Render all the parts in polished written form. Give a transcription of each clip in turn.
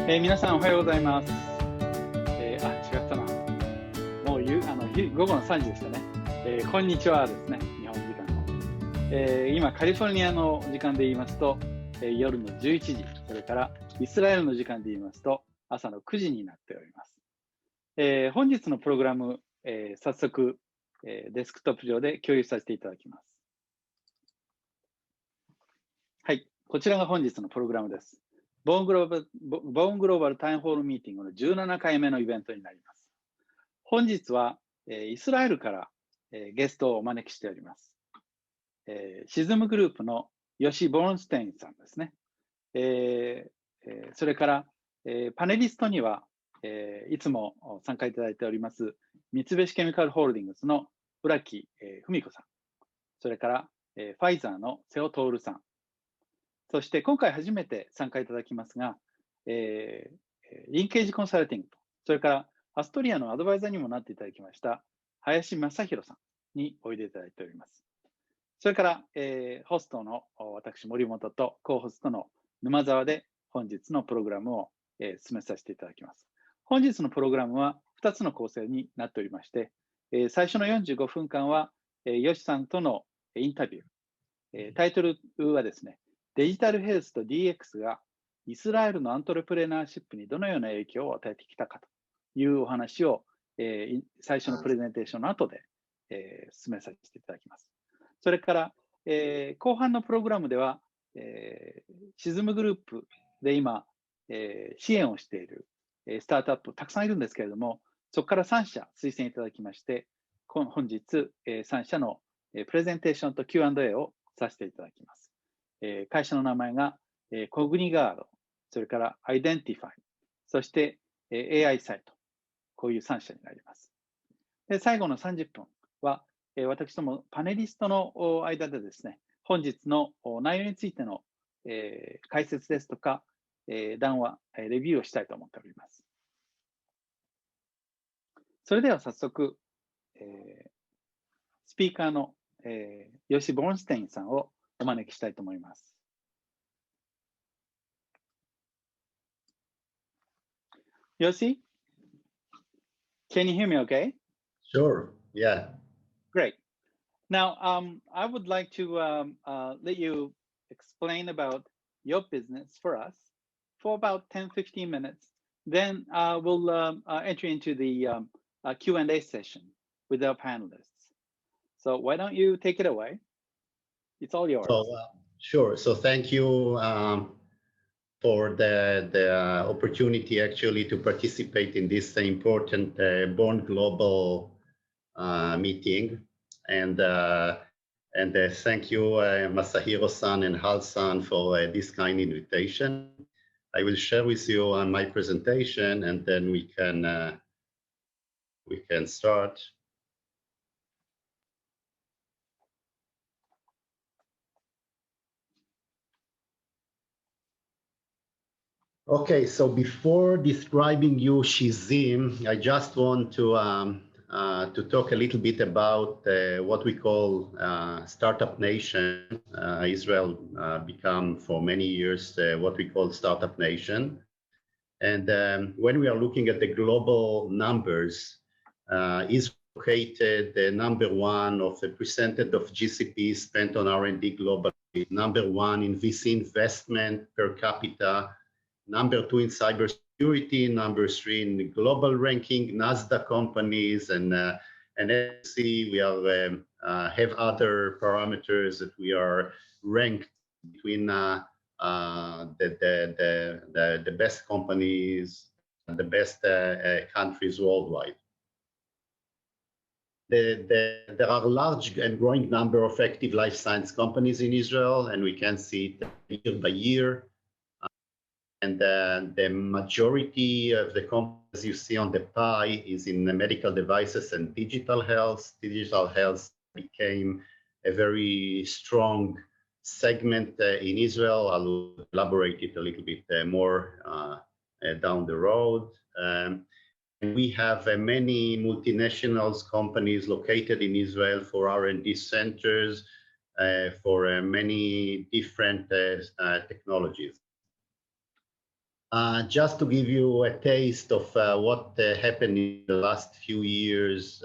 皆さんおはようございます。違ったな。もう午後の3時でしたね。こんにちはですね、日本時間の。今、カリフォルニアの時間で言いますと、夜の11時、それからイスラエルの時間で言いますと、朝の9時になっております。本日のプログラム、早速、デスクトップ上で共有させていただきます。はい、こちらが本日のプログラムです。ボーングローバルタウンホールミーティングの17回目のイベントになります。本日は、イスラエルから、ゲストをお招きしております。シズムグループのヨシ・ボーンステインさんですね。それから、パネリストには、いつも参加いただいております三菱ケミカルホールディングスの浦木文子さん、それから、ファイザーの瀬尾徹さん、そして今回初めて参加いただきますが、リンケージコンサルティングと、それからアストリアのアドバイザーにもなっていただきました林正弘さんにおいでいただいております。それから、ホストの私森本とコーホストの沼沢で本日のプログラムを、進めさせていただきます。本日のプログラムは2つの構成になっておりまして、最初の45分間は、ヨシさんとのインタビュー、タイトルはですね、デジタルヘルスと DX がイスラエルのアントレプレナーシップにどのような影響を与えてきたかというお話を、最初のプレゼンテーションの後で、進めさせていただきます。それから、後半のプログラムでは、シズムグループで今、支援をしている、スタートアップたくさんいるんですけれども、そこから3社推薦いただきまして、本日、3社のプレゼンテーションと Q&A をさせていただきます。会社の名前が、コグニガード、それからアイデンティファイ、そして、AI サイト、こういう3社になります。で、最後の30分は、私どもパネリストの間でですね、本日の内容についての、解説ですとか、談話、レビューをしたいと思っております。それでは早速、スピーカーの、ヨシ・ボーンステインさんをお招きしたいと思います。Yossi, can you hear me okay? Sure, yeah. Great. Now, I would like to let you explain about your business for us for about 10-15 minutes. Then we'll enter into the Q&A session with our panelists. So why don't you take it away? It's all yours. So, sure. So thank you for the opportunity actually to participate in this important BornGlobal meeting. And thank you, Masahiro-san and Hal-san, for this kind invitation. I will share with you on my presentation, and then we can start. Okay, so before describing you Shizim, I just want to talk a little bit about what we call Startup Nation. Israel become for many years what we call Startup Nation. And when we are looking at the global numbers, Israel located number one of the percentage of GCP spent on R&D globally, number one in VC investment per capita, number two in cybersecurity, number three in the global ranking, NASDAQ companies, and see we are have other parameters that we are ranked between the best companies and the best countries worldwide. There are large and growing number of active life science companies in Israel, and we can see it year by year. And the majority of the companies you see on the pie is in the medical devices and digital health. Digital health became a very strong segment in Israel. I'll elaborate it a little bit more down the road. And we have many multinationals companies located in Israel for R&D centers for many different technologies. Just to give you a taste of what happened in the last few years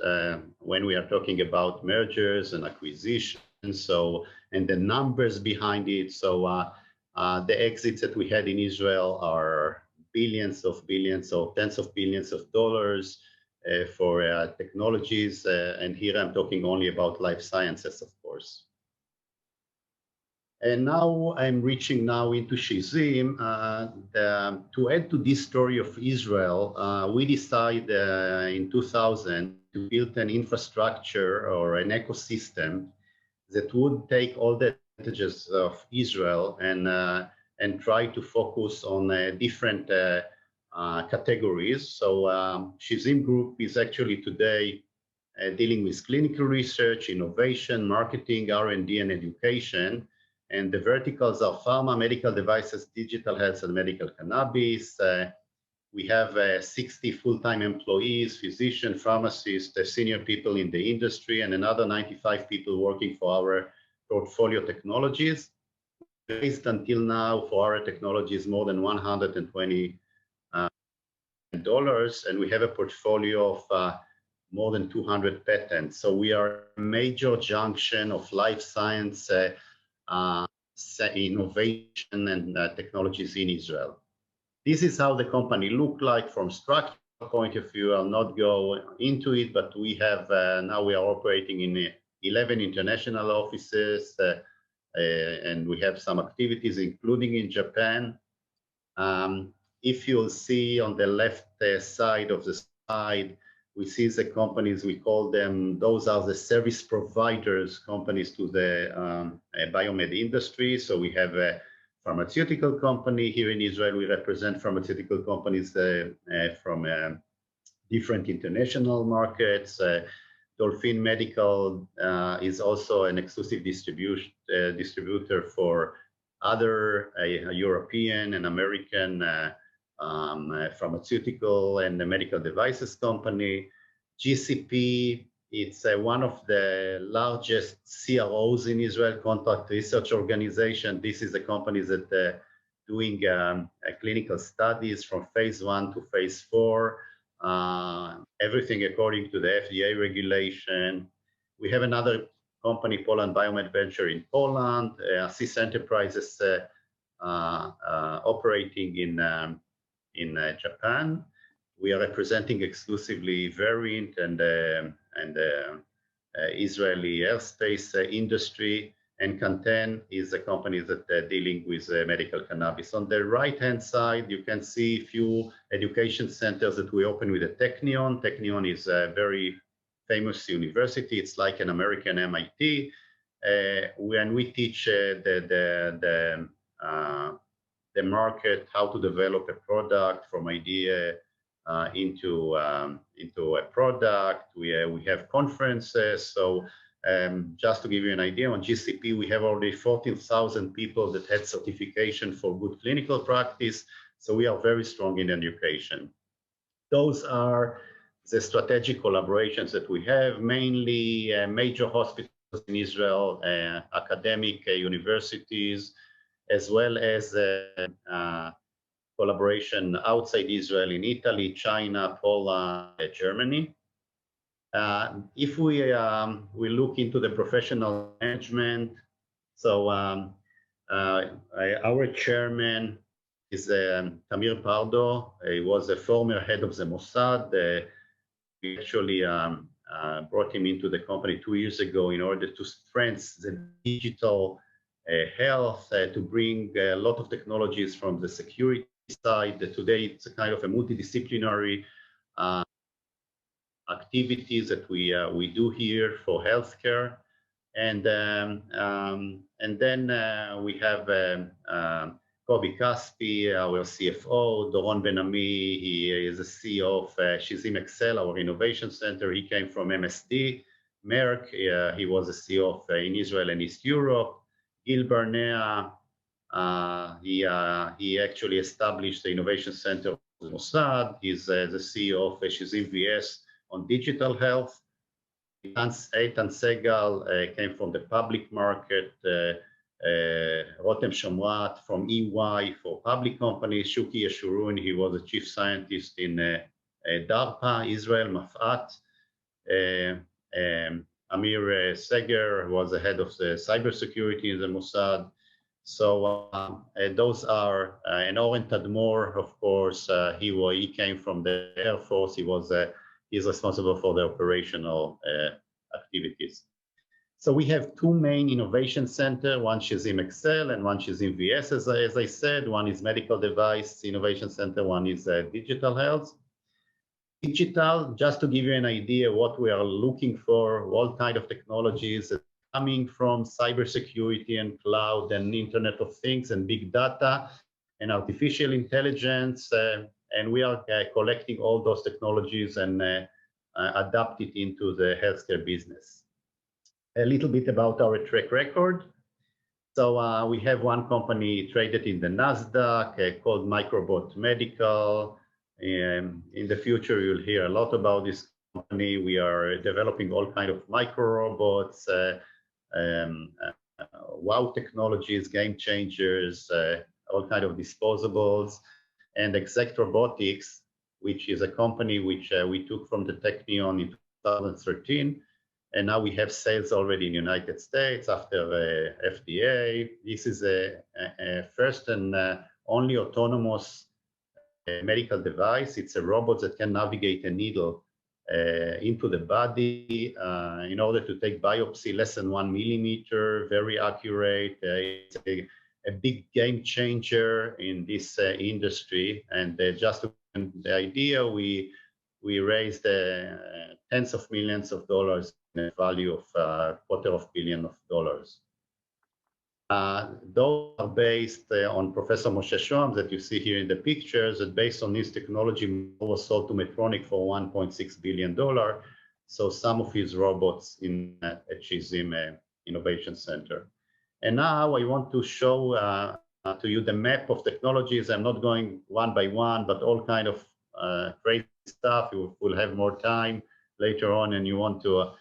when we are talking about mergers and acquisitions, so and the numbers behind it. So the exits that we had in Israel are billions or tens of billions of dollars for technologies, and here I'm talking only about life sciences, of course. And now I'm reaching now into Shizim. To add to this story of Israel, we decided in 2000 to build an infrastructure or an ecosystem that would take all the advantages of Israel and try to focus on different categories. So Shizim Group is actually today dealing with clinical research, innovation, marketing, R&D, and education. And the verticals are pharma, medical devices, digital health, and medical cannabis. We have 60 full-time employees, physicians, pharmacists, senior people in the industry, and another 95 people working for our portfolio technologies. Raised until now for our technologies more than $120 dollars, and we have a portfolio of more than 200 patents. So we are a major junction of life science innovation and technologies in Israel. This is how the company looked like from structural point of view. I'll not go into it, but we have now we are operating in 11 international offices, and we have some activities, including in Japan. If you'll see on the left side of the slide, we see the companies, we call them, those are the service providers companies to the biomed industry. So we have a pharmaceutical company here in Israel. We represent pharmaceutical companies from different international markets. Dolphin Medical is also an exclusive distributor for other European and American pharmaceutical and the medical devices company. GCP, it's one of the largest CROs in Israel, contract research organization. This is a company that doing clinical studies from phase 1 to phase 4, everything according to the FDA regulation. We have another company, Poland Biomed Venture in Poland, Assist Enterprises operating in Japan. We are representing exclusively Variant and Israeli airspace industry, and Canten is a company that dealing with medical cannabis. On the right-hand side, you can see a few education centers that we open with the Technion. Technion is a very famous university. It's like an American MIT. When we teach the market, how to develop a product from idea into a product. We have conferences. So just to give you an idea, on GCP, we have already 14,000 people that had certification for good clinical practice. So we are very strong in education. Those are the strategic collaborations that we have, mainly major hospitals in Israel, academic universities, as well as collaboration outside Israel in Italy, China, Poland, Germany. If we look into the professional management, so our chairman is Tamir Pardo. He was a former head of the Mossad. We actually brought him into the company 2 years ago in order to strengthen the digital health, to bring a lot of technologies from the security side. Today, it's a kind of a multidisciplinary activities that we do here for healthcare. And then we have Kobi Kaspi, our CFO, Doron Ben-Ami. He is the CEO of Shizim Excel, our innovation center. He came from MSD, Merck. He was the CEO of in Israel and East Europe. Gil Barnea, he actually established the innovation center of Mossad. He's the CEO of Shizim VS on digital health. Eitan Segal came from the public market Rotem Shomrat from EY for public companies, Shuki Yeshurun, he was a chief scientist in DARPA, Israel, Mafat. Amir Seger was the head of the cybersecurity in the Mossad. So those are, and Oren Tadmor, of course, he came from the Air Force. He's responsible for the operational activities. So we have two main innovation centers, one Shizim Excel and one Shizim VS, as I said. One is medical device innovation center, one is digital health. Digital, just to give you an idea what we are looking for, all kind of technologies coming from cybersecurity and cloud and Internet of Things and big data and artificial intelligence. And we are collecting all those technologies and adapt it into the healthcare business. A little bit about our track record. So we have one company traded in the NASDAQ called Microbot Medical. And in the future, you'll hear a lot about this company. We are developing all kinds of micro robots, wow technologies, game changers, all kinds of disposables, and Exact Robotics, which is a company which we took from the Technion in 2013. And now we have sales already in the United States after FDA. This is a first and only autonomous medical device. It's a robot that can navigate a needle into the body in order to take biopsy less than 1 millimeter, very accurate. It's a big game changer in this industry. And just to the idea, we raised tens of millions of dollars in a value of $250 million. Those are based on Professor Moshe Shoam that you see here in the pictures, that based on his technology was sold to Medtronic for $1.6 billion. So some of his robots at Shizim Innovation Center. And now I want to show to you the map of technologies. I'm not going one by one, but all kind of crazy stuff. You will have more time later on and you want to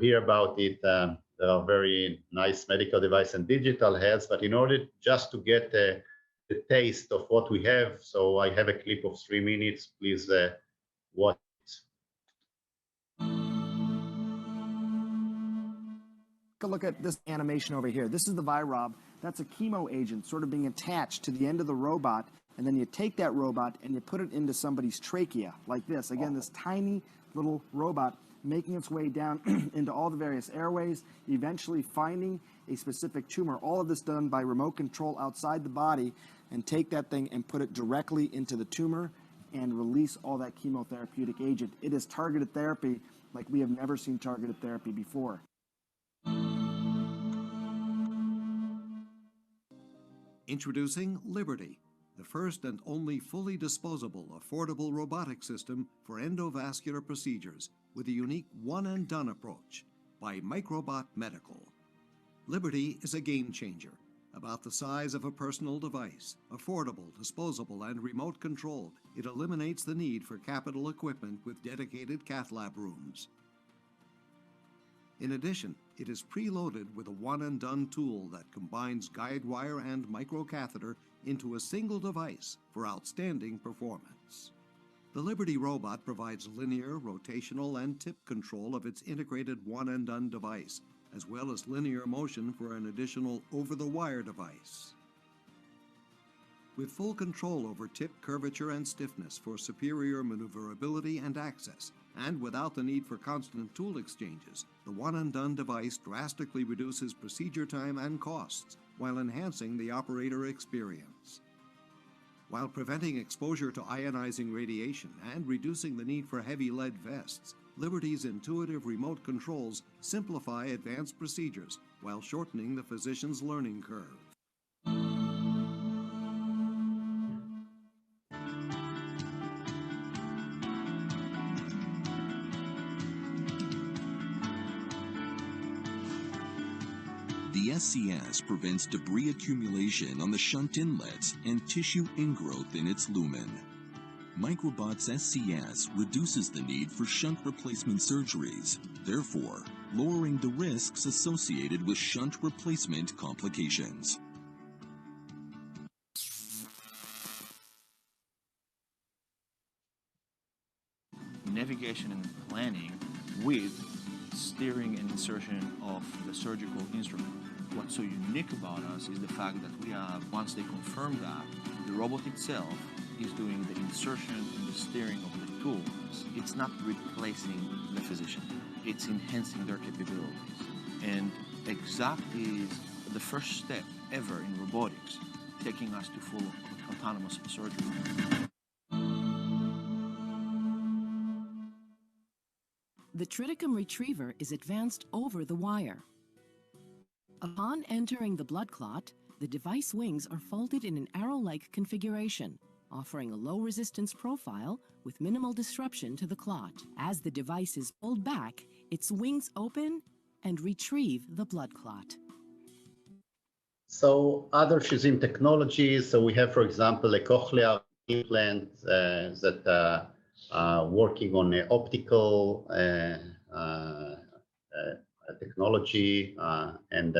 hear about it. There are very nice medical device and digital health, but in order just to get the taste of what we have, so I have a clip of 3 minutes. Please watch it. Take a look at this animation over here. This is the Virob. That's a chemo agent sort of being attached to the end of the robot, and then you take that robot and you put it into somebody's trachea like this. Again, this tiny little robot making its way down into all the various airways, eventually finding a specific tumor. All of this done by remote control outside the body, and take that thing and put it directly into the tumor and release all that chemotherapeutic agent. It is targeted therapy like we have never seen targeted therapy before. Introducing Liberty, the first and only fully disposable, affordable robotic system for endovascular procedures with a unique one-and-done approach by Microbot Medical. Liberty is a game changer, about the size of a personal device, affordable, disposable, and remote controlled. It eliminates the need for capital equipment with dedicated cath lab rooms. In addition, it is preloaded with a one-and-done tool that combines guide wire and microcatheter into a single device for outstanding performance. The Liberty robot provides linear, rotational, and tip control of its integrated one-and-done device, as well as linear motion for an additional over-the-wire device. With full control over tip curvature and stiffness for superior maneuverability and access, and without the need for constant tool exchanges, the one-and-done device drastically reduces procedure time and costs while enhancing the operator experience. While preventing exposure to ionizing radiation and reducing the need for heavy lead vests, Liberty's intuitive remote controls simplify advanced procedures while shortening the physician's learning curve. The SCS prevents debris accumulation on the shunt inlets and tissue ingrowth in its lumen. Microbot's SCS reduces the need for shunt replacement surgeries. Therefore, lowering the risks associated with shunt replacement complications. Navigation and planning with steering and insertion of the surgical instrument. What's so unique about us is the fact that we have, once they confirm that, the robot itself is doing the insertion and the steering of the tools. It's not replacing the physician. It's enhancing their capabilities. And Exact is the first step ever in robotics, taking us to full autonomous surgery. The triticum retriever is advanced over the wire. Upon entering the blood clot, the device wings are folded in an arrow-like configuration, offering a low-resistance profile with minimal disruption to the clot. As the device is pulled back, its wings open and retrieve the blood clot. So other Shizim technologies, so we have, for example, a cochlear implant that working on an optical technology, and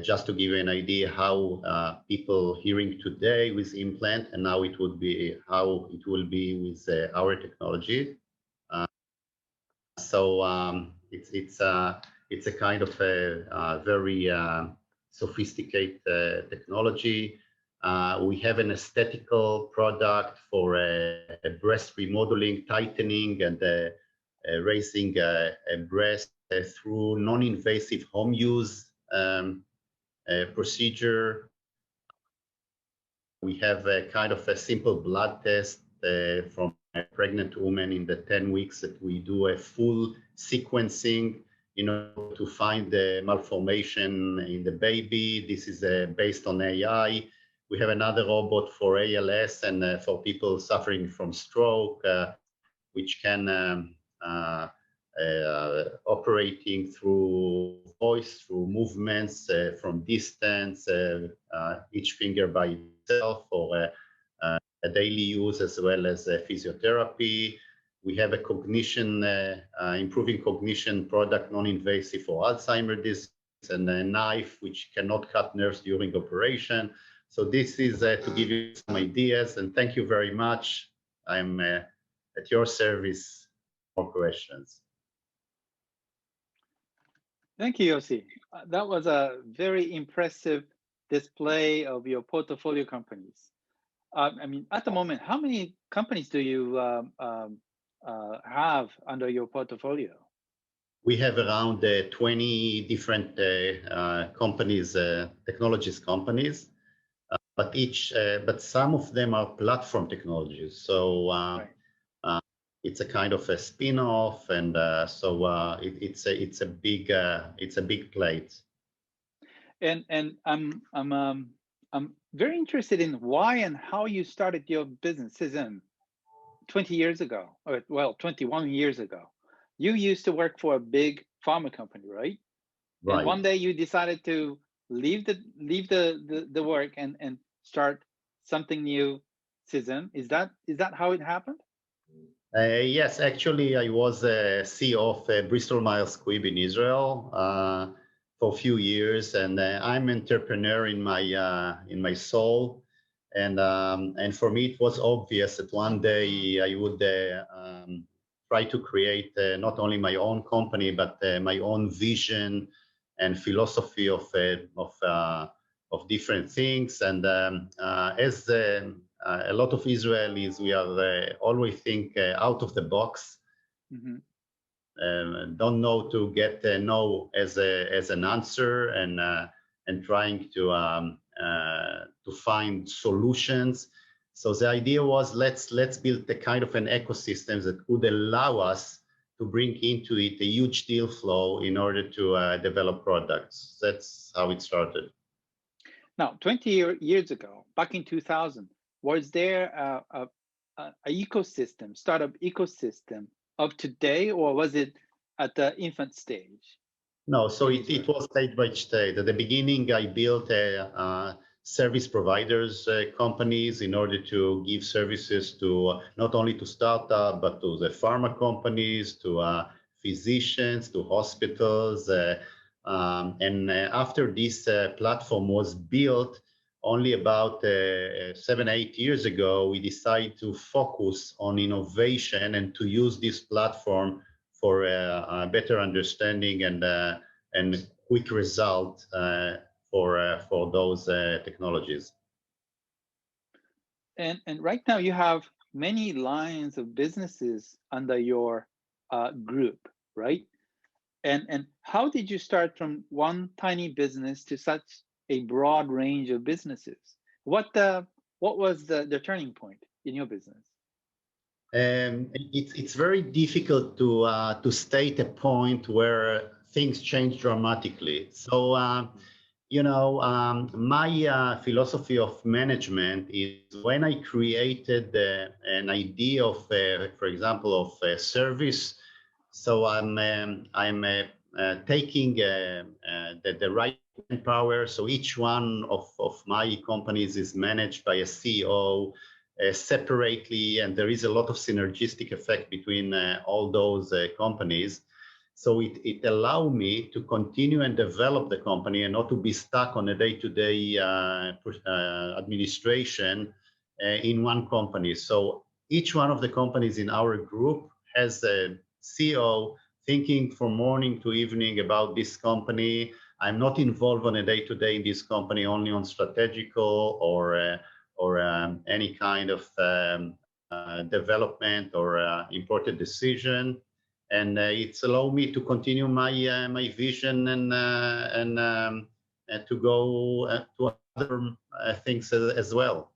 just to give you an idea how people hearing today with implant, and now it would be how it will be with our technology. It's a kind of a very sophisticated technology. We have an aesthetical product for breast remodeling, tightening, and raising a breast through non-invasive home use procedure. We have a kind of a simple blood test from a pregnant woman in the 10 weeks that we do a full sequencing in order to find the malformation in the baby. This is based on AI. We have another robot for ALS and for people suffering from stroke, which can operating through voice, through movements from distance, each finger by itself, or a daily use, as well as physiotherapy. We have a cognition, improving cognition product, non-invasive for Alzheimer's disease, and a knife which cannot cut nerves during operation. So this is to give you some ideas, and thank you very much. I'm at your service for questions. Thank you, Yossi. That was a very impressive display of your portfolio companies. I mean, at the moment, how many companies do you have under your portfolio? We have around 20 different companies, technologies companies, but some of them are platform technologies. So right. It's a kind of a spin-off, and it's a big plate. And I'm very interested in why and how you started your business, Shizim, 20 years ago, or well, 21 years ago. You used to work for a big pharma company, right? Right. And one day you decided to leave the work and start something new, Shizim. Is that how it happened? Yes, actually, I was CEO of Bristol Myers Squibb in Israel for a few years, and I'm an entrepreneur in my soul, and for me it was obvious that one day I would try to create not only my own company but my own vision and philosophy of different things. And as a lot of Israelis, we are always think out of the box. Mm-hmm. Don't know to get no as an answer, and trying to find solutions. So the idea was let's build a kind of an ecosystem that could allow us to bring into it a huge deal flow in order to develop products. That's how it started. Now, 20 years ago, back in 2000, was there a ecosystem, startup ecosystem of today, or was it at the infant stage? No, so it was stage by stage. At the beginning, I built a service providers companies in order to give services to not only to startup but to the pharma companies, to physicians, to hospitals. After this platform was built, only about 7-8 years ago, we decided to focus on innovation and to use this platform for a better understanding and quick result for those technologies. And right now you have many lines of businesses under your group, right? And how did you start from one tiny business to such a broad range of businesses? What was the turning point in your business? It's very difficult to state a point where things change dramatically. So my philosophy of management is when I created an idea of, for example, of a service. So I'm taking the right power. So each one of my companies is managed by a CEO separately, and there is a lot of synergistic effect between all those companies. So it allowed me to continue and develop the company and not to be stuck on a day-to-day administration in one company. So each one of the companies in our group has a CEO thinking from morning to evening about this company. I'm not involved on a day-to-day in this company, only on strategical or any kind of development or important decision. And it's allowed me to continue my vision and to go to other things as well.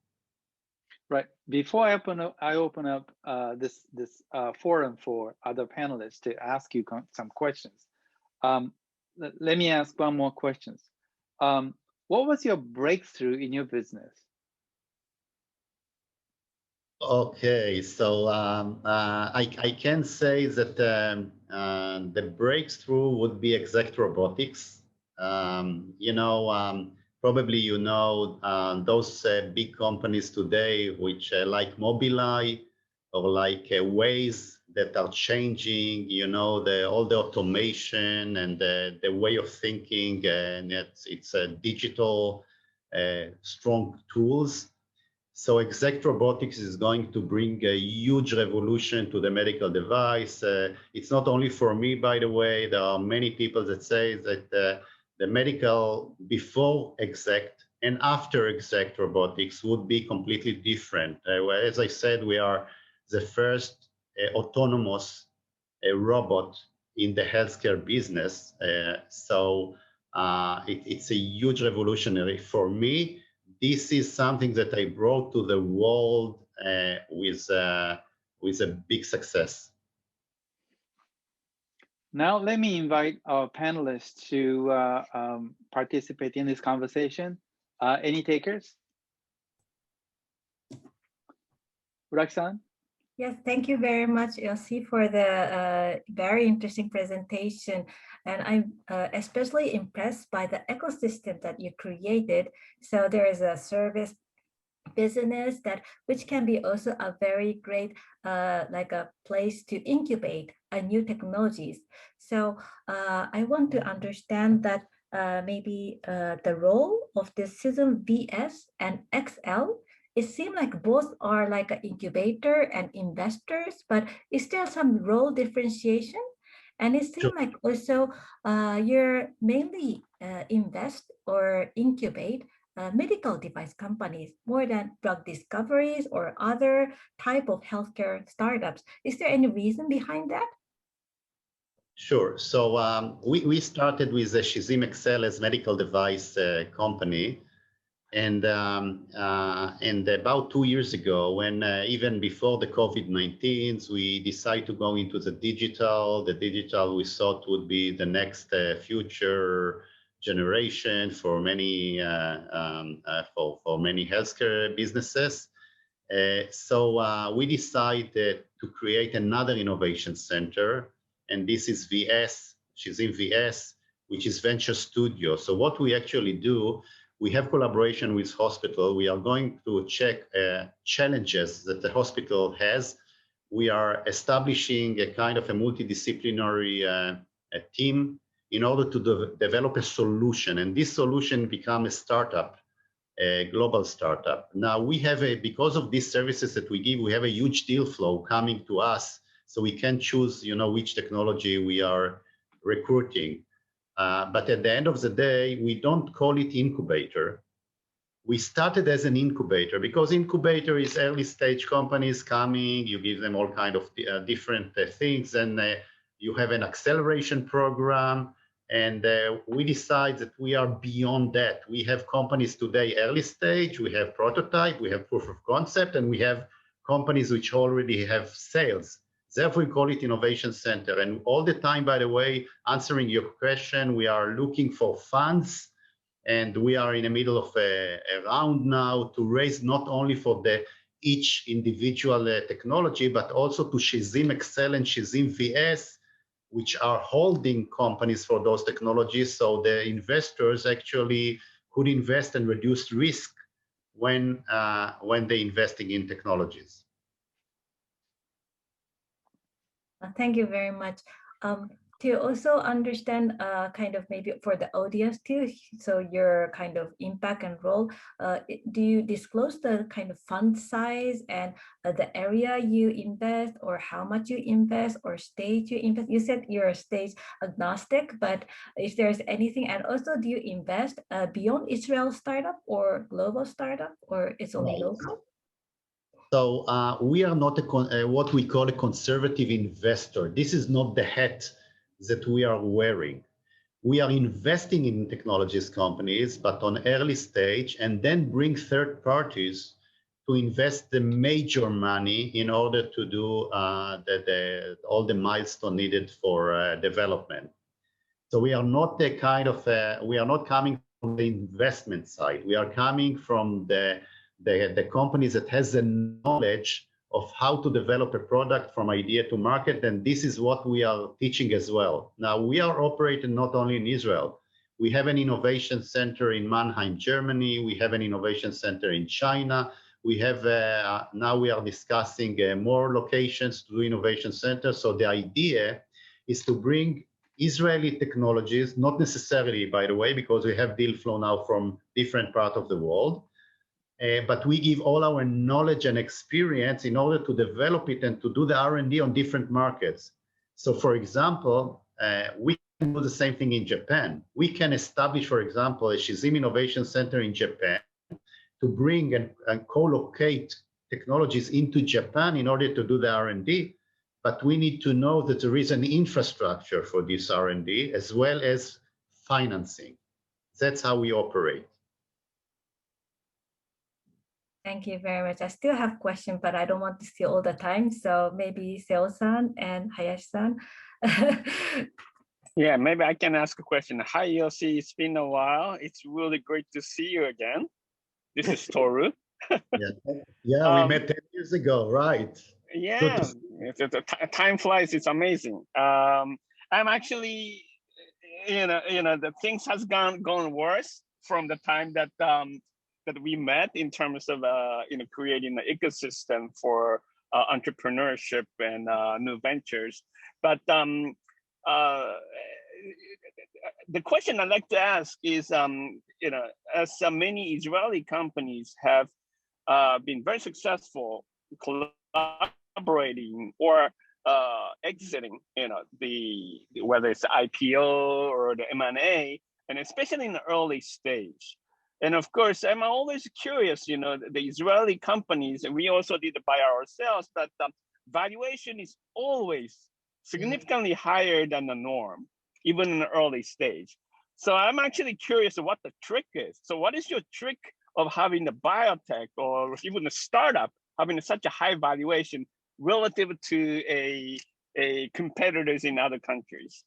Right. Before I open up this forum for other panelists to ask you some questions. Let me ask one more question. What was your breakthrough in your business? Okay, so I can say that the breakthrough would be exact robotics. Probably those big companies today, which like Mobileye or like Waze, that are changing. All the automation and the way of thinking, and it's a digital strong tools. So exact robotics is going to bring a huge revolution to the medical device. It's not only for me, by the way. There are many people that say that the medical before exact and after exact robotics would be completely different. As I said, we are the first autonomous robot in the healthcare business. So it's a huge revolutionary for me. This is something that I brought to the world with a big success. Now, let me invite our panelists to participate in this conversation. Any takers? Uraki-san? Yes, thank you very much, Yossi, for the very interesting presentation. And I'm especially impressed by the ecosystem that you created. So there is a service business which can be also a very great like a place to incubate new technologies. So I want to understand that maybe the role of the Shizim VS and XL. It seems like both are like an incubator and investors, but is there some role differentiation? And it seems like also you're mainly invest or incubate medical device companies more than drug discoveries or other type of healthcare startups. Is there any reason behind that? Sure. So we started with the Shizim XL as medical device company. And about 2 years ago, when even before the COVID-19, we decided to go into the digital. The digital we thought would be the next future generation for many for many healthcare businesses. So we decided to create another innovation center, and this is VS, Shizim VS, which is Venture Studio. So what we actually do, we have collaboration with hospital. We are going to check challenges that the hospital has. we are establishing a kind of a multidisciplinary a team in order to develop a solution, and this solution become a startup, a global startup. Now we have because of these services that we give, we have a huge deal flow coming to us, so we can choose, which technology we are recruiting. But at the end of the day, we don't call it incubator. We started as an incubator because incubator is early stage companies coming, you give them all kind of different things, and you have an acceleration program. And we decide that we are beyond that. We have companies today, early stage, we have prototype, we have proof of concept, and we have companies which already have sales. Therefore, we call it Innovation Center. And all the time, by the way, answering your question, we are looking for funds, and we are in the middle of a round now to raise not only for each individual technology, but also to Shizim Excel and Shizim VS, which are holding companies for those technologies. So the investors actually could invest and reduce risk when they're investing in technologies. Thank you very much. To also understand kind of maybe for the audience too, so your kind of impact and role, do you disclose the kind of fund size and the area you invest, or how much you invest, or stage you invest? You said you're stage agnostic, but if there's anything, and also do you invest beyond Israel startup or global startup, or it's only local? So we are not what we call a conservative investor. This is not the hat that we are wearing. We are investing in technologies companies, but on early stage, and then bring third parties to invest the major money in order to do all the milestone needed for development. So we are not the kind of, we are not coming from the investment side. We are coming from the companies that has the knowledge of how to develop a product from idea to market, and this is what we are teaching as well. Now, we are operating not only in Israel. We have an innovation center in Mannheim, Germany. We have an innovation center in China. We have, now we are discussing more locations to do innovation centers. So the idea is to bring Israeli technologies, not necessarily, by the way, because we have deal flow now from different parts of the world, but we give all our knowledge and experience in order to develop it and to do the R&D on different markets. So for example, we can do the same thing in Japan. We can establish, for example, a Shizim Innovation Center in Japan to bring and co-locate technologies into Japan in order to do the R&D. But we need to know that there is an infrastructure for this R&D as well as financing. That's how we operate. Thank you very much. I still have questions, but I don't want to steal all the time. So maybe Seo-san and Hayashi-san. Yeah, maybe I can ask a question. Hi, Yossi. It's been a while. It's really great to see you again. This is Toru. Yeah, we met 10 years ago, right? Yeah, time flies. It's amazing. I'm actually, the things has gone worse from the time that that we met in terms of creating an ecosystem for entrepreneurship and new ventures. But the question I'd like to ask is, as many Israeli companies have been very successful collaborating or exiting, whether it's the IPO or the M&A, and especially in the early stage. And of course, I'm always curious, the Israeli companies, and we also did it by ourselves, but valuation is always significantly higher than the norm, even in the early stage. So I'm actually curious what the trick is. So what is your trick of having the biotech or even a startup having such a high valuation relative to a competitors in other countries?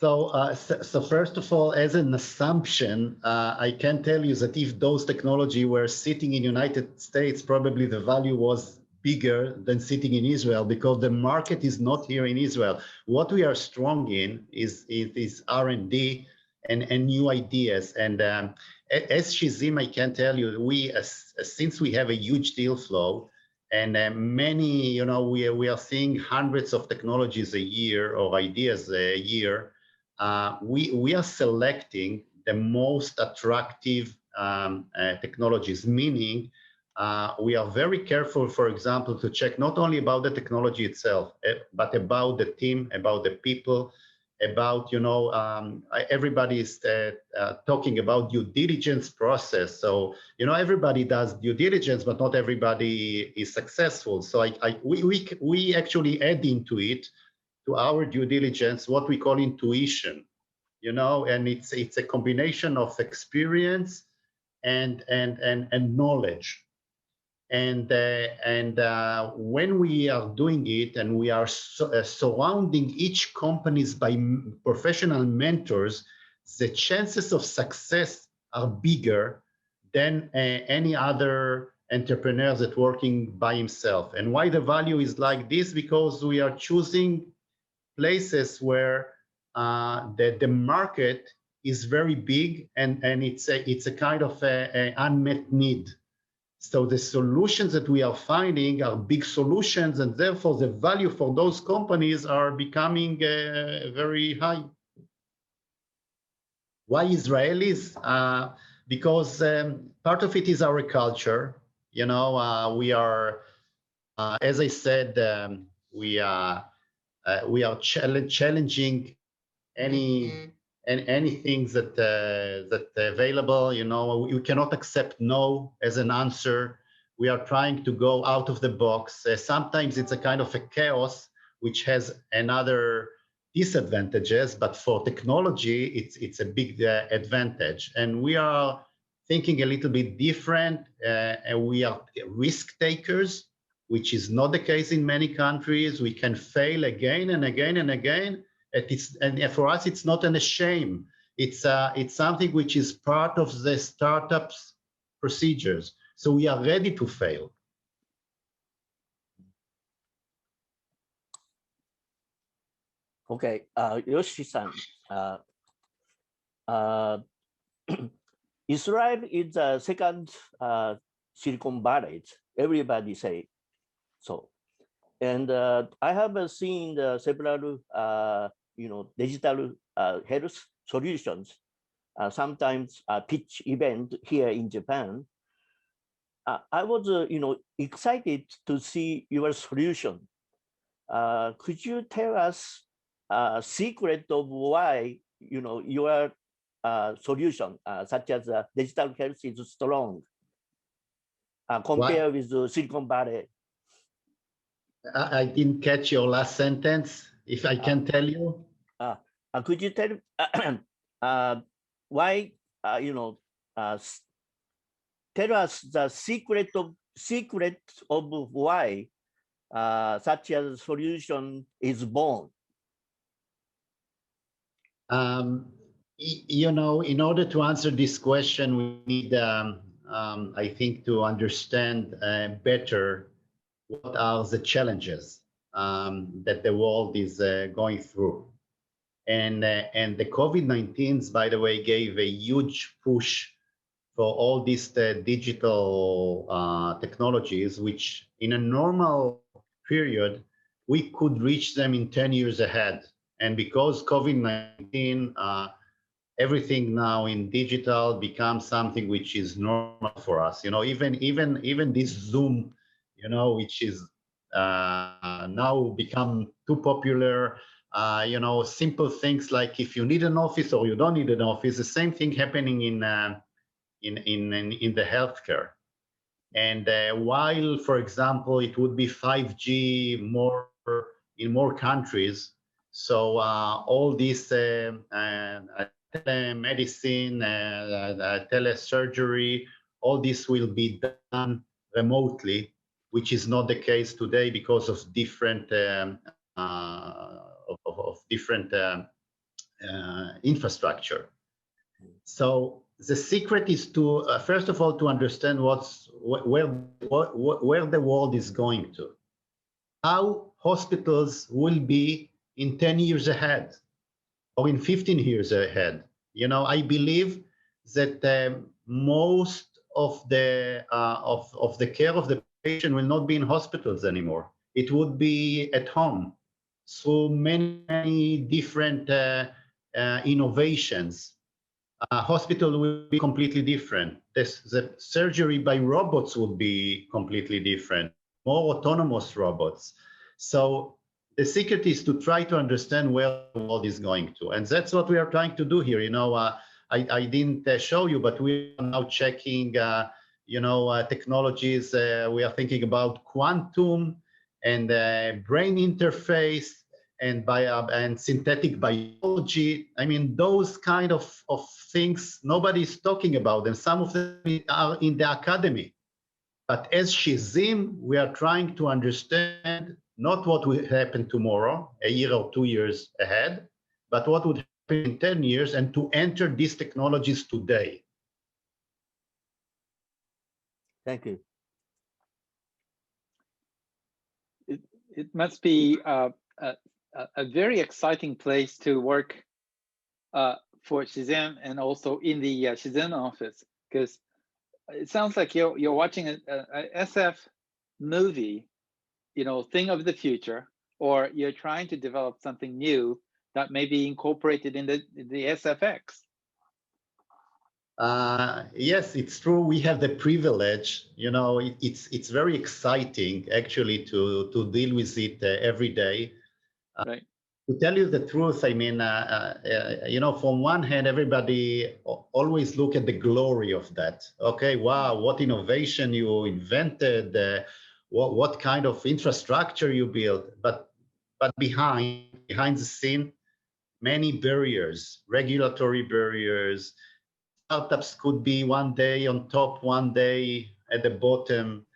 So first of all, as an assumption, I can tell you that if those technology were sitting in United States, probably the value was bigger than sitting in Israel, because the market is not here in Israel. What we are strong in is R&D and new ideas. And as Shizim, I can tell you, since we have a huge deal flow, And many, you know, we are seeing hundreds of technologies a year or ideas a year. We are selecting the most attractive technologies, meaning we are very careful, for example, to check not only about the technology itself, but about the team, about the people, about, you know, everybody is talking about due diligence process. So, you know, everybody does due diligence, but not everybody is successful. So we actually add into it, to our due diligence, what we call intuition, you know, and it's a combination of experience and knowledge. And when we are doing it and we are surrounding each companies by professional mentors, the chances of success are bigger than any other entrepreneur that's working by himself. And why the value is like this? Because we are choosing places where the market is very big and it's a kind of a unmet need. So the solutions that we are finding are big solutions, and therefore the value for those companies are becoming very high. Why Israelis? Because part of it is our culture. You know, we are, as I said, we are challenging anything that available. You know, you cannot accept no as an answer. We are trying to go out of the box. Sometimes it's a kind of a chaos, which has another disadvantages, but for technology, it's a big advantage. And we are thinking a little bit different, and we are risk takers, which is not the case in many countries. We can fail again and again and again. And for us, it's not a shame. It's something which is part of the startups procedures. So we are ready to fail. Okay, Yossi-san, Israel is the second Silicon Valley. Everybody say so. And I have seen several, you know, digital health solutions. Sometimes pitch event here in Japan. I was, you know, excited to see your solution. Could you tell us a secret of why, you know, your solution, such as digital health, is strong compared with Silicon Valley? I didn't catch your last sentence, if I can tell you. Could you tell why, you know, tell us the secret of why such a solution is born? You know, in order to answer this question, we need, I think, to understand better what are the challenges that the world is going through. And the COVID-19, by the way, gave a huge push for all these digital technologies, which in a normal period, we could reach them in 10 years ahead. And because COVID-19, everything now in digital becomes something which is normal for us. You know, even this Zoom, you know, which is now become too popular. You know, simple things like if you need an office or you don't need an office, the same thing happening in the healthcare. And while, for example, it would be 5G more in more countries, so all this telemedicine, telesurgery, all this will be done remotely, which is not the case today because of different infrastructure. So the secret is to first of all to understand where the world is going to, how hospitals will be in 10 years ahead or in 15 years ahead. You know, I believe that most of the care of the patient will not be in hospitals anymore. It would be at home. So many different innovations. Hospital will be completely different. The surgery by robots would be completely different, more autonomous robots. So the secret is to try to understand where the world is going to. And that's what we are trying to do here. You know, I didn't show you, but we are now checking, technologies. We are thinking about quantum and brain interface and synthetic biology. I mean, those kind of things, nobody's talking about them. Some of them are in the academy. But as Shizim, we are trying to understand not what will happen tomorrow, a year or 2 years ahead, but what would happen in 10 years and to enter these technologies today. Thank you. It must be a very exciting place to work for Shizim and also in the Shizim office, because it sounds like you're watching a SF movie, thing of the future, or you're trying to develop something new that may be incorporated in the SFX. Yes, it's true. We have the privilege, it's very exciting actually to deal with it every day. Right. To tell you the truth, I mean, from one hand, everybody always look at the glory of that. Okay, wow, what innovation you invented, what kind of infrastructure you built, but behind the scene, many barriers, regulatory barriers. Startups could be one day on top, one day at the bottom.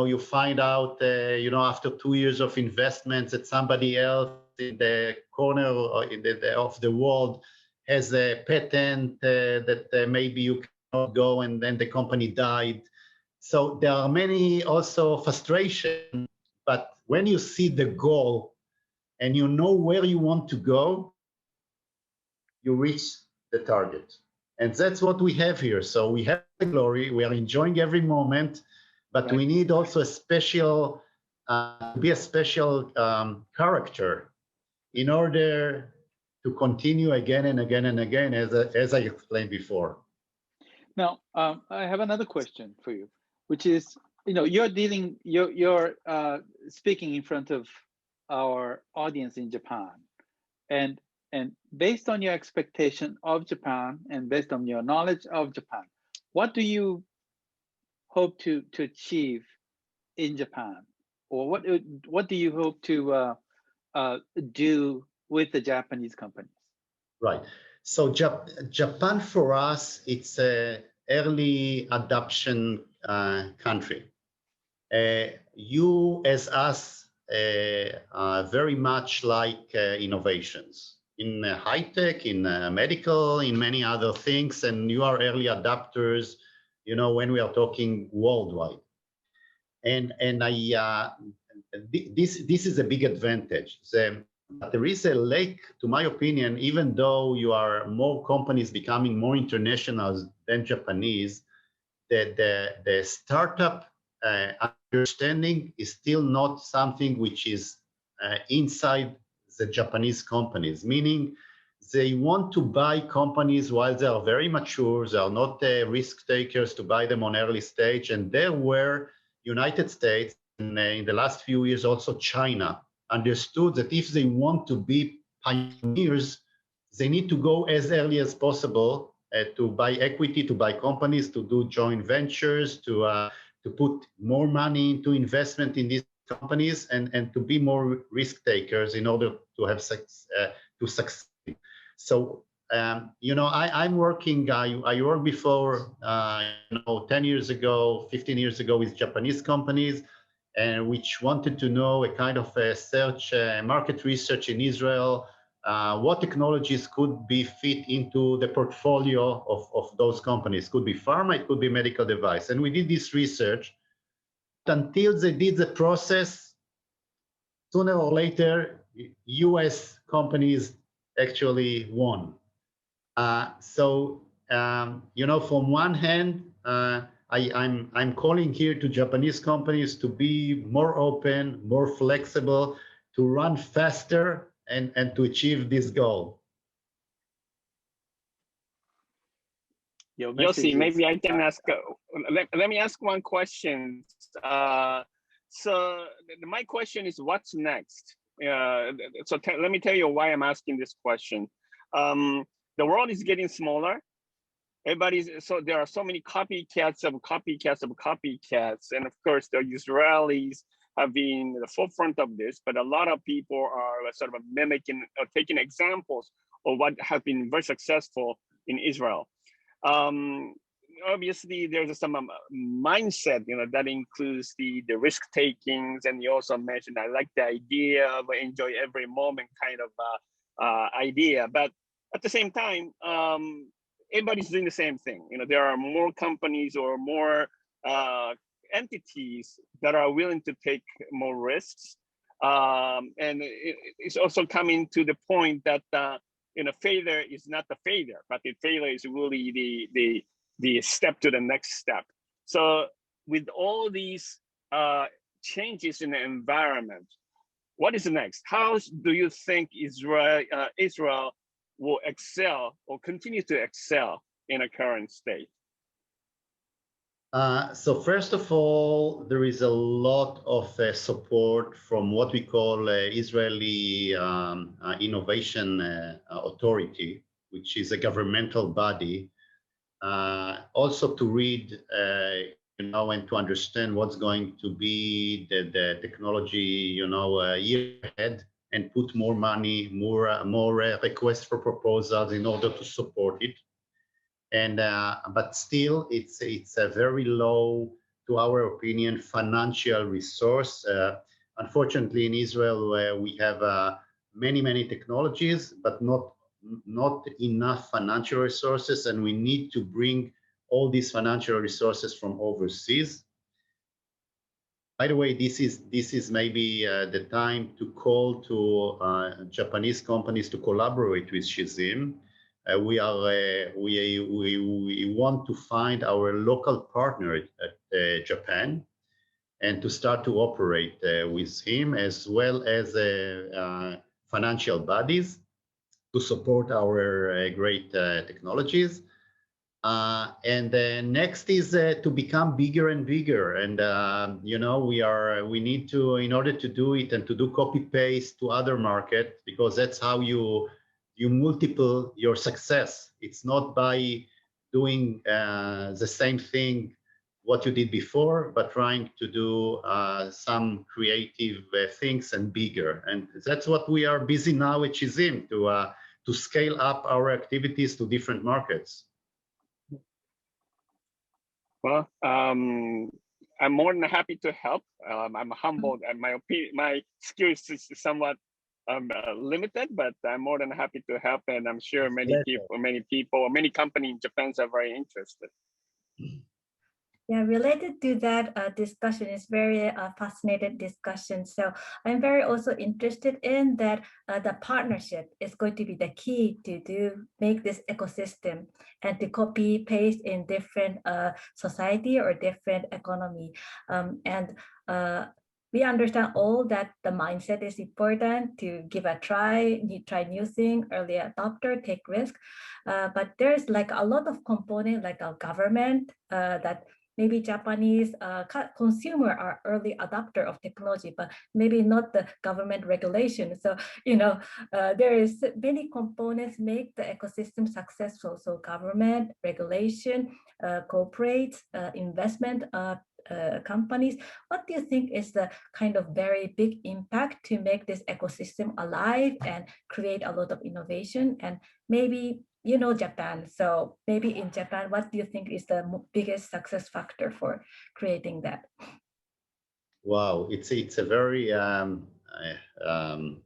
You find out, after 2 years of investments that somebody else in the corner or of the world has a patent that maybe you cannot go, and then the company died. So there are many also frustration, but when you see the goal and you know where you want to go, you reach the target. And that's what we have here. So we have the glory, we are enjoying every moment, but right. We need also a special, character in order to continue again and again and again, as I explained before. Now, I have another question for you, which is, you're speaking in front of our audience in Japan, and based on your expectation of Japan and based on your knowledge of Japan, what do you hope to achieve in Japan, or what do you hope to do with the Japanese companies? Right. So Japan for us, it's an early adoption country. You as us are very much like innovations in high tech, in medical, in many other things, and you are early adopters, when we are talking worldwide. And this is a big advantage. But there is a lack, to my opinion, even though you are more companies becoming more international than Japanese, that the startup understanding is still not something which is inside the Japanese companies, meaning they want to buy companies while they are very mature. They are not risk takers to buy them on early stage. And there were United States, and in the last few years also China, understood that if they want to be pioneers, they need to go as early as possible to buy equity, to buy companies, to do joint ventures, to put more money into investment in these companies, and to be more risk takers in order to have to succeed. So I'm working. I worked before, 10 years ago, 15 years ago with Japanese companies, and which wanted to know a kind of a search, market research in Israel. What technologies could be fit into the portfolio of those companies? Could be pharma, it could be medical device. And we did this research. Until they did the process, sooner or later, US companies actually won. From one hand, I'm calling here to Japanese companies to be more open, more flexible, to run faster and to achieve this goal. Your Yossi, message maybe is, I can ask, let me ask one question. So my question is, what's next? Let me tell you why I'm asking this question. The world is getting smaller. So there are so many copycats of copycats of copycats. And of course, the Israelis have been the forefront of this, but a lot of people are sort of mimicking or taking examples of what have been very successful in Israel. Obviously, there's some mindset, that includes the risk takings, and you also mentioned I like the idea of enjoy every moment kind of idea. But at the same time, everybody's doing the same thing. There are more companies or more entities that are willing to take more risks, and it's also coming to the point that failure is not the failure, but the failure is really the step to the next step. So with all these changes in the environment, what is next? How do you think Israel will excel or continue to excel in a current state? So first of all, there is a lot of support from what we call Israeli Innovation Authority, which is a governmental body. Also to read, and to understand what's going to be the technology, year ahead, and put more money, more requests for proposals in order to support it. And but still, it's a very low, to our opinion, financial resource. Unfortunately, in Israel, we have many technologies, but not enough financial resources, and we need to bring all these financial resources from overseas. By the way, this is maybe the time to call to Japanese companies to collaborate with Shizim. We want to find our local partner at Japan, and to start to operate with him, as well as financial bodies to support our great technologies. And next is to become bigger and bigger. And we need to, in order to do it and to do copy paste to other markets, because that's how you multiple your success. It's not by doing the same thing what you did before, but trying to do some creative things and bigger. And that's what we are busy now at Shizim, to scale up our activities to different markets. Well, I'm more than happy to help. I'm humbled, and my skills is somewhat limited, but I'm more than happy to help, and I'm sure many companies in Japan are very interested. Yeah, related to that discussion is very fascinating discussion. So I'm very also interested in that the partnership is going to be the key to make this ecosystem and to copy paste in different society or different economy. We understand all that the mindset is important to give a try new thing, early adopter, take risk. But there's like a lot of component like a government that maybe Japanese consumer are early adopter of technology, but maybe not the government regulation. So, there is many components make the ecosystem successful. So government, regulation, corporate, investment, companies. What do you think is the kind of very big impact to make this ecosystem alive and create a lot of innovation? And maybe Japan. So maybe in Japan, what do you think is the biggest success factor for creating that? Wow, it's a very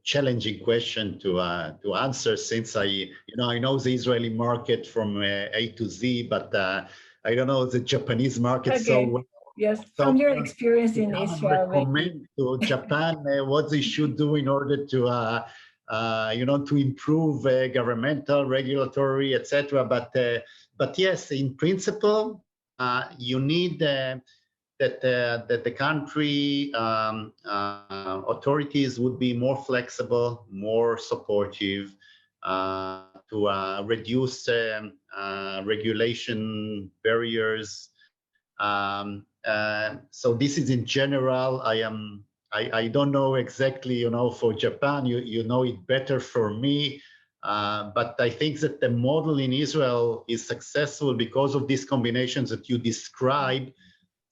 challenging question to answer, since I know the Israeli market from A to Z, but I don't know the Japanese market so well. Yes, So, from your experience in Israel, recommend to Japan what they should do in order to to improve governmental, regulatory, etc. But yes, in principle, you need that the country authorities would be more flexible, more supportive, to reduce regulation barriers. So this is in general. I don't know exactly, for Japan, you know it better for me. But I think that the model in Israel is successful because of these combinations that you describe,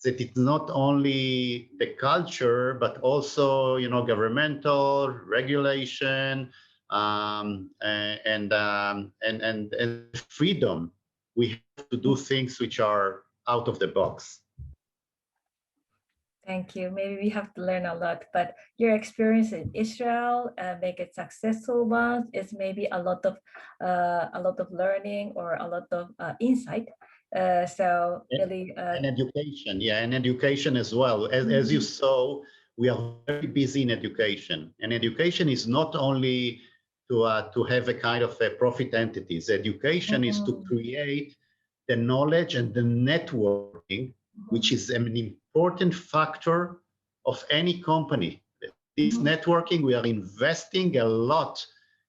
that it's not only the culture, but also, governmental regulation, and freedom. We have to do things which are out of the box. Thank you. Maybe we have to learn a lot, but your experience in Israel, make it successful one, is maybe a lot of learning or a lot of insight. So really, and education, and education as well. As you saw, we are very busy in education, and education is not only to have a kind of a profit entities. Education is to create the knowledge and the networking, which is an important factor of any company. This networking, we are investing a lot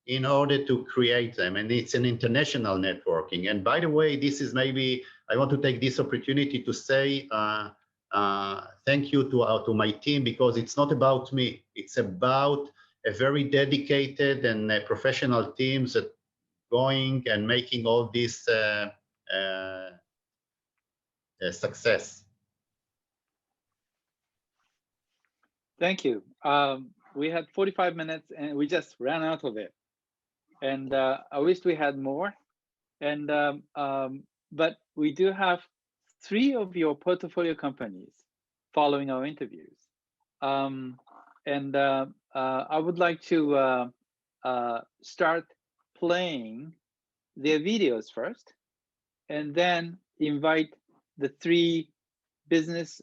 in order to create them, and it's an international networking. And by the way, this is maybe, I want to take this opportunity to say thank you to my team, because it's not about me. It's about a very dedicated and professional teams that going and making all this success. Thank you. We had 45 minutes and we just ran out of it. And I wish we had more. And but we do have 3 of your portfolio companies following our interviews. And I would like to start playing their videos first, and then invite the 3 business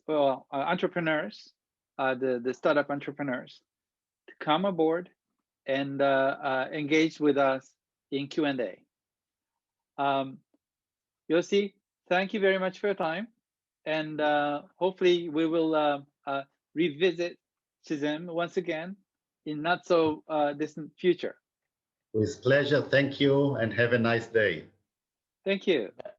entrepreneurs, the startup entrepreneurs, to come aboard and engage with us in Q&A. Yossi, thank you very much for your time, and hopefully we will revisit Shizim once again in not so distant future. With pleasure. Thank you, and have a nice day. Thank you.